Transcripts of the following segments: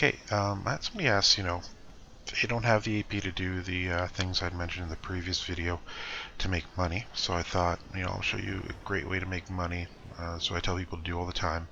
Okay, somebody asked, if you don't have the AP to do the things I'd mentioned in the previous video to make money. So I thought, I'll show you a great way to make money. So I tell people to do all the time.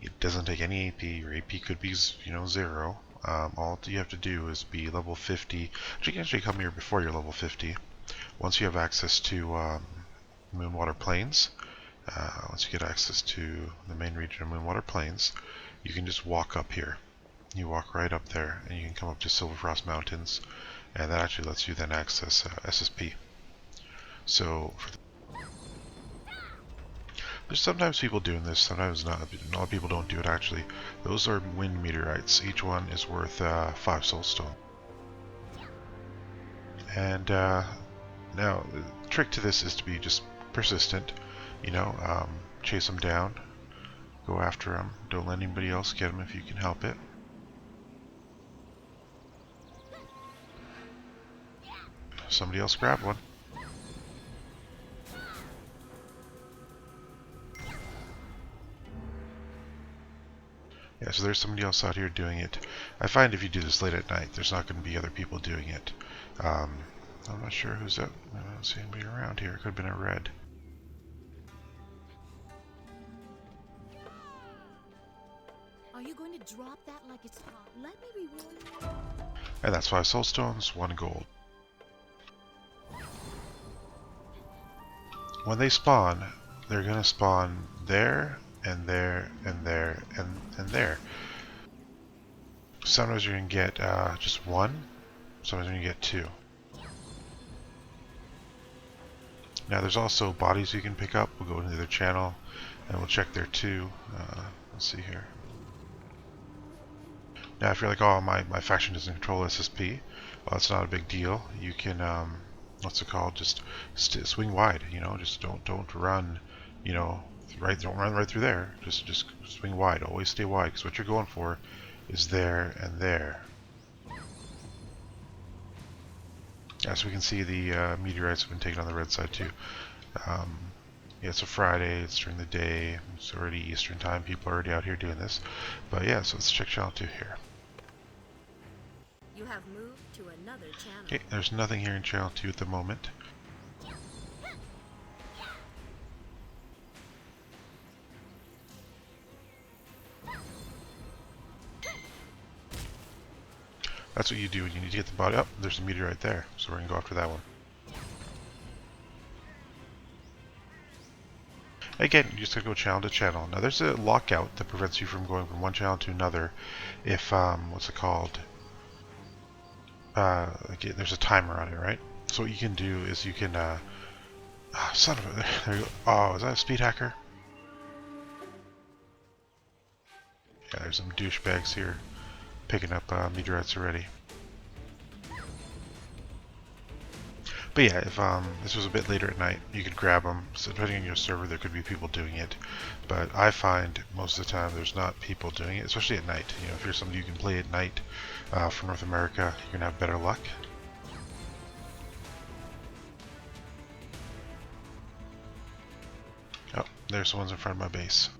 It doesn't take any AP. Your AP could be, 0. All you have to do is be level 50. You can actually come here before you're level 50. Once you have access to Moonwater Plains, once you get access to the main region of Moonwater Plains, you can just walk up here. You walk right up there, and you can come up to Silverfrost Mountains, and that actually lets you then access SSP. So there's sometimes people doing this, sometimes not. A lot of people don't do it actually. Those are wind meteorites. Each one is worth 5 soulstone. And now the trick to this is to be just persistent. Chase them down, go after them. Don't let anybody else get them if you can help it. Somebody else grab one. Yeah, so there's somebody else out here doing it. I find if you do this late at night, there's not going to be other people doing it. I'm not sure who's up. I don't see anybody around here. It could have been a red. Are you going to drop that like it's hot? Let me reward you. And that's 5 soulstones, 1 gold. When they spawn, they're going to spawn there, and there, and there, and there. Sometimes you're going to get just 1, sometimes you're going to get 2. Now there's also bodies you can pick up. We'll go into the other channel, and we'll check there too. Let's see here. Now if you're like, oh, my faction doesn't control SSP, well, that's not a big deal. You can, what's it called? Just swing wide. Just don't run. Don't run right through there. Just swing wide. Always stay wide, because what you're going for is there and there. As we can see, the meteorites have been taken on the red side too. Yeah, it's a Friday, it's during the day, it's already Eastern time, people are already out here doing this. But yeah, so let's check channel 2 here. You have moved to another channel. Okay, there's nothing here in channel 2 at the moment. That's what you do when you need to get the body up. There's a meteorite there, so we're going to go after that one. Again, you just have to go channel to channel. Now there's a lockout that prevents you from going from one channel to another if, what's it called? There's a timer on it, right? So what you can do is you can, son of a, there you go. Oh, is that a speed hacker? Yeah, there's some douchebags here picking up meteorites already. But yeah, if this was a bit later at night, you could grab them. So depending on your server, there could be people doing it. But I find most of the time there's not people doing it, especially at night. If you're somebody who can play at night from North America, you're going to have better luck. Oh, there's the ones in front of my base.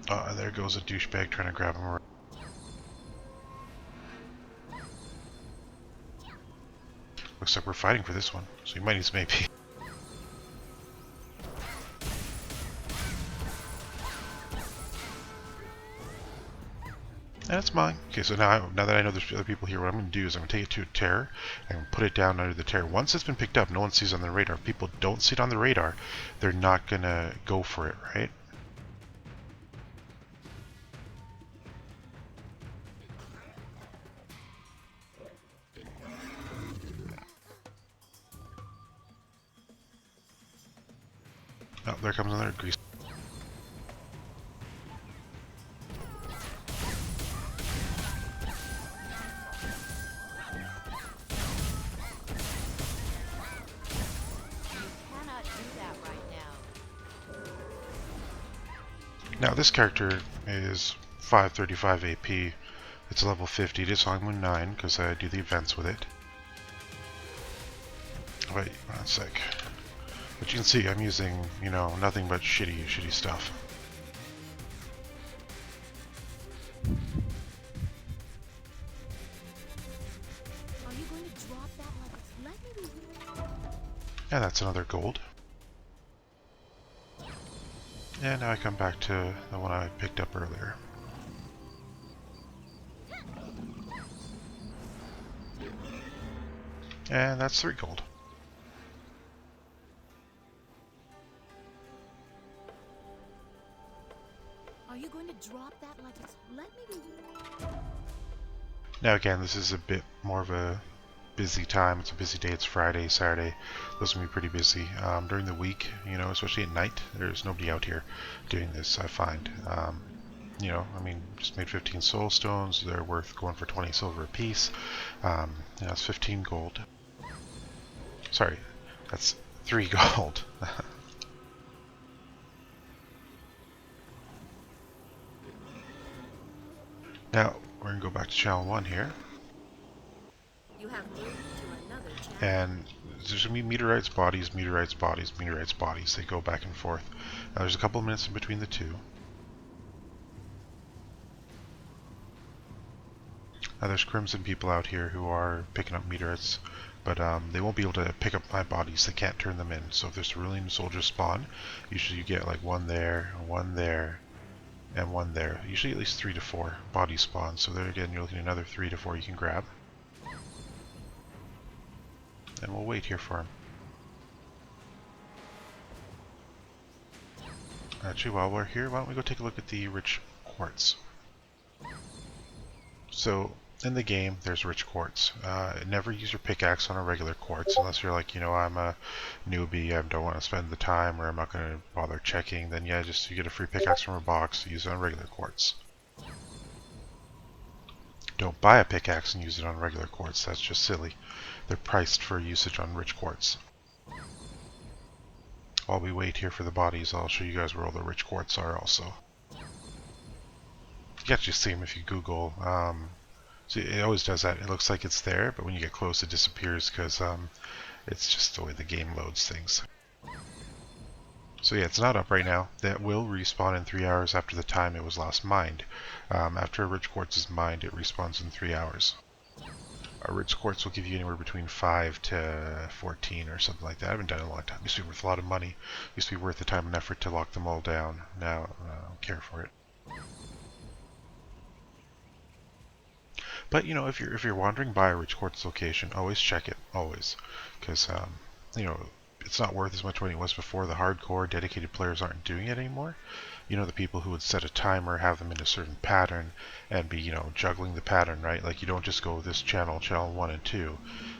Oh, and there goes a douchebag trying to grab them. Looks like we're fighting for this one, so you might need some AP. And it's mine. Okay, so now that I know there's other people here, what I'm going to do is I'm going to take it to a terror and put it down under the terror. Once it's been picked up, no one sees it on the radar. If people don't see it on the radar, they're not going to go for it, right? Oh, there comes another grease. Now this character is 535 AP. It's level 50. It is Hongmoon 9 because I do the events with it. Wait, one sec. But you can see I'm using, nothing but shitty stuff. And that's another gold. And now I come back to the one I picked up earlier. And that's 3 gold. Are you going to drop that like it's... Let me be... Now again, this is a bit more of a busy time. It's a busy day. It's Friday, Saturday. Those can be pretty busy. During the week, you know, especially at night, there's nobody out here doing this, I find. You know, I mean, just made 15 soul stones. They're worth going for 20 silver a piece. You know, that's 15 gold. Sorry, that's 3 gold. Now, we're going to go back to channel 1 here. You have moved to another channel. And there's going to be meteorites, bodies, meteorites, bodies, meteorites, bodies. They go back and forth. Now, there's a couple of minutes in between the two. Now, there's Crimson people out here who are picking up meteorites, but they won't be able to pick up my bodies. They can't turn them in. So if there's cerulean soldiers spawn, usually you get like one there, and one there. Usually at least 3 to 4 bodies spawn. So there again, you're looking at another 3 to 4 you can grab. And we'll wait here for him. Actually, while we're here, why don't we go take a look at the rich quartz. So, in the game, there's rich quartz. Never use your pickaxe on a regular quartz unless you're like, you know, I'm a newbie, I don't want to spend the time, or I'm not going to bother checking. Then yeah, just you get a free pickaxe from a box, use it on regular quartz. Don't buy a pickaxe and use it on regular quartz, that's just silly. They're priced for usage on rich quartz. While we wait here for the bodies, I'll show you guys where all the rich quartz are also. You can actually see them if you Google. See, it always does that. It looks like it's there, but when you get close it disappears because it's just the way the game loads things. So yeah, it's not up right now. That will respawn in 3 hours after the time it was last mined. After a rich quartz is mined, it respawns in 3 hours. A rich quartz will give you anywhere between 5 to 14 or something like that. I haven't done it in a long time. It used to be worth a lot of money. It used to be worth the time and effort to lock them all down. Now, I don't care for it. But you know, if you're wandering by a rich quartz location, always check it, always, because you know, it's not worth as much money it was before. The hardcore, dedicated players aren't doing it anymore. You know, the people who would set a timer, have them in a certain pattern, and be, you know, juggling the pattern, right? Like you don't just go this channel, channel 1 and 2.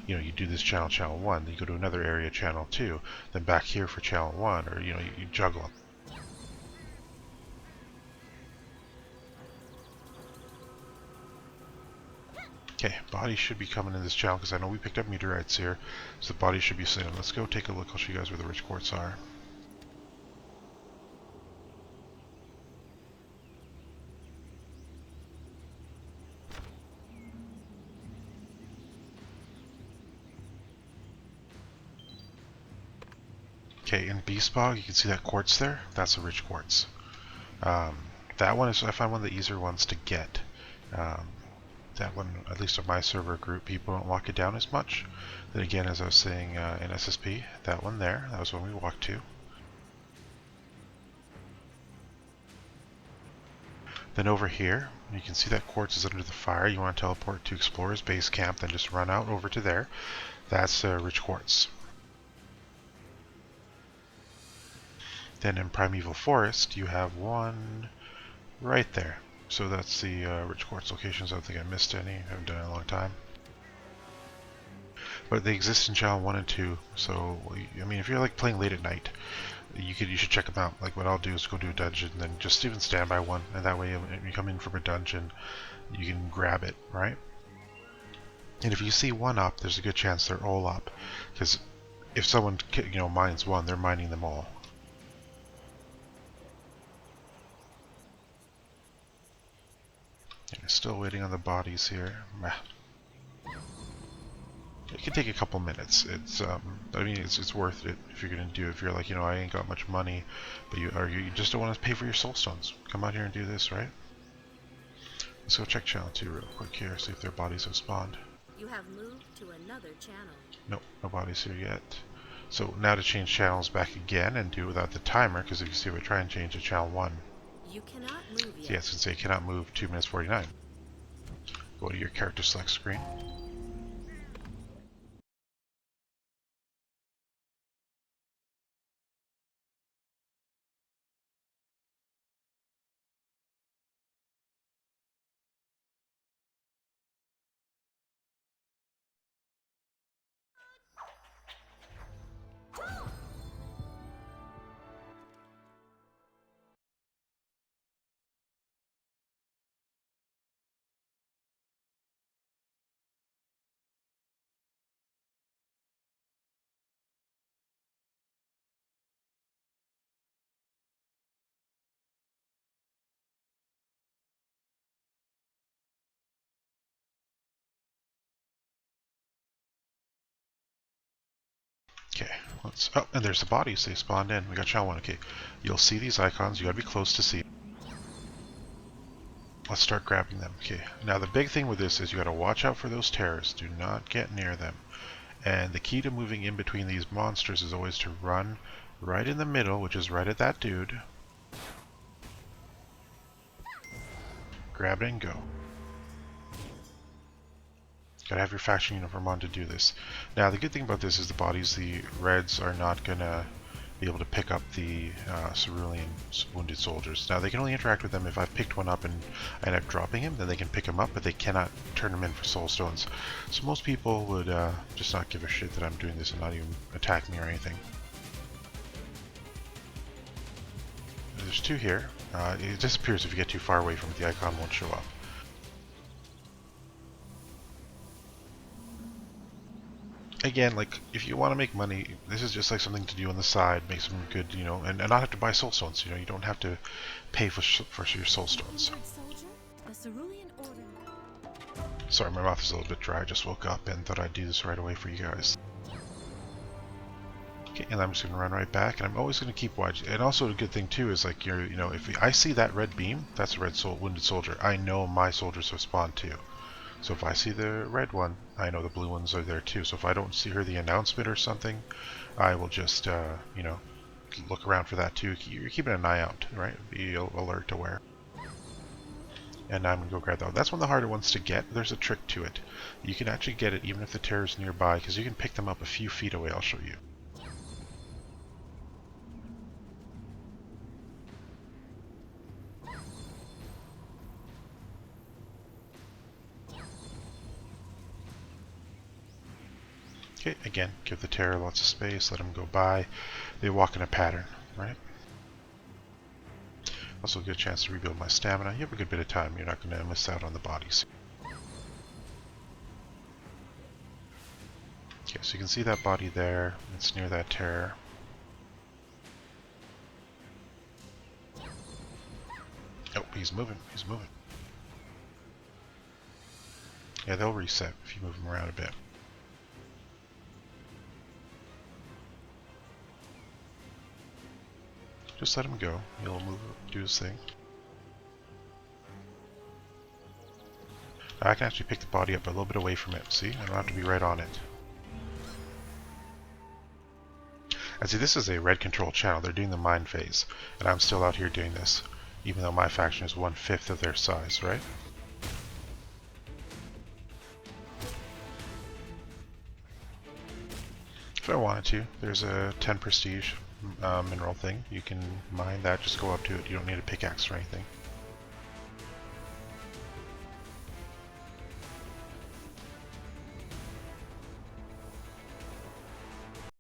You know, you do this channel, channel 1, then you go to another area, channel 2, then back here for channel 1, or you know, you juggle them. Okay, bodies should be coming in this channel because I know we picked up meteorites here, so the bodies should be sitting. Let's go take a look. I'll show you guys where the rich quartz are. Okay, in Beast Bog, you can see that quartz there. That's a rich quartz. That one is, I find, one of the easier ones to get. That one, at least on my server group, people don't lock it down as much. Then again, as I was saying in SSP, that one there, that was one we walked to. Then over here, you can see that quartz is under the fire. You want to teleport to Explorer's Base Camp, then just run out over to there. That's rich quartz. Then in Primeval Forest, you have one right there. So that's the rich quartz locations. I don't think I missed any. I haven't done it in a long time. But they exist in channel 1 and 2. So, I mean, if you're like playing late at night, you should check them out. Like what I'll do is go to a dungeon and then just even stand by one. And that way, when you come in from a dungeon, you can grab it, right? And if you see one up, there's a good chance they're all up. Because if someone, you know, mines one, they're mining them all. Still waiting on the bodies here. It can take a couple minutes. It's I mean, it's worth it if you're gonna do it. If you're like, you know, I ain't got much money, but you just don't want to pay for your soul stones. Come out here and do this, right? Let's go check channel 2 real quick here, see if their bodies have spawned. You have moved to another channel. Nope, no bodies here yet. So now to change channels back again and do it without the timer, because if you see if I try and change to channel 1, You cannot move so yet. yeah, it's going to say cannot move 2 minutes 49. Go to your character select screen. Okay, let's. Oh, and there's the bodies. They spawned in. We got channel 1. Okay, you'll see these icons. You got to be close to see. Let's start grabbing them. Okay, now the big thing with this is you got to watch out for those terrorists. Do not get near them. And the key to moving in between these monsters is always to run right in the middle, which is right at that dude. Grab it and go. Gotta have your faction uniform on to do this. Now the good thing about this is the bodies, the reds are not gonna be able to pick up the cerulean wounded soldiers. Now they can only interact with them if I've picked one up and I end up dropping him, then they can pick him up, but they cannot turn him in for soul stones. So most people would just not give a shit that I'm doing this and not even attack me or anything. There's 2 here. It disappears if you get too far away from it. The icon won't show up. Again, like, if you want to make money, this is just like something to do on the side, make some good, and not have to buy soul stones. You don't have to pay for your soul stones. Soldier, the Cerulean Order. Sorry, my mouth is a little bit dry. I just woke up and thought I'd do this right away for you guys. Okay, and I'm just going to run right back, and I'm always going to keep watching. And also a good thing too is like if I see that red beam, that's a red wounded soldier. I know my soldiers have spawned too. So if I see the red one, I know the blue ones are there too. So if I don't see her the announcement or something, I will just look around for that too. You're keeping an eye out, right? Be alert, aware. And I'm gonna go grab that one. That's one of the harder ones to get. There's a trick to it. You can actually get it even if the terror's nearby, because you can pick them up a few feet away. I'll show you. Okay, again, give the terror lots of space, let them go by. They walk in a pattern, right? Also get a chance to rebuild my stamina. You have a good bit of time. You're not going to miss out on the bodies. Okay, so you can see that body there. It's near that terror. Oh, he's moving. He's moving. Yeah, they'll reset if you move them around a bit. Just let him go. He'll move, do his thing. Now I can actually pick the body up a little bit away from it. See? I don't have to be right on it. And see, this is a red control channel. They're doing the mine phase. And I'm still out here doing this. Even though my faction is 1/5 of their size, right? If I wanted to, there's a 10 prestige mineral thing. You can mine that, just go up to it. You don't need a pickaxe or anything.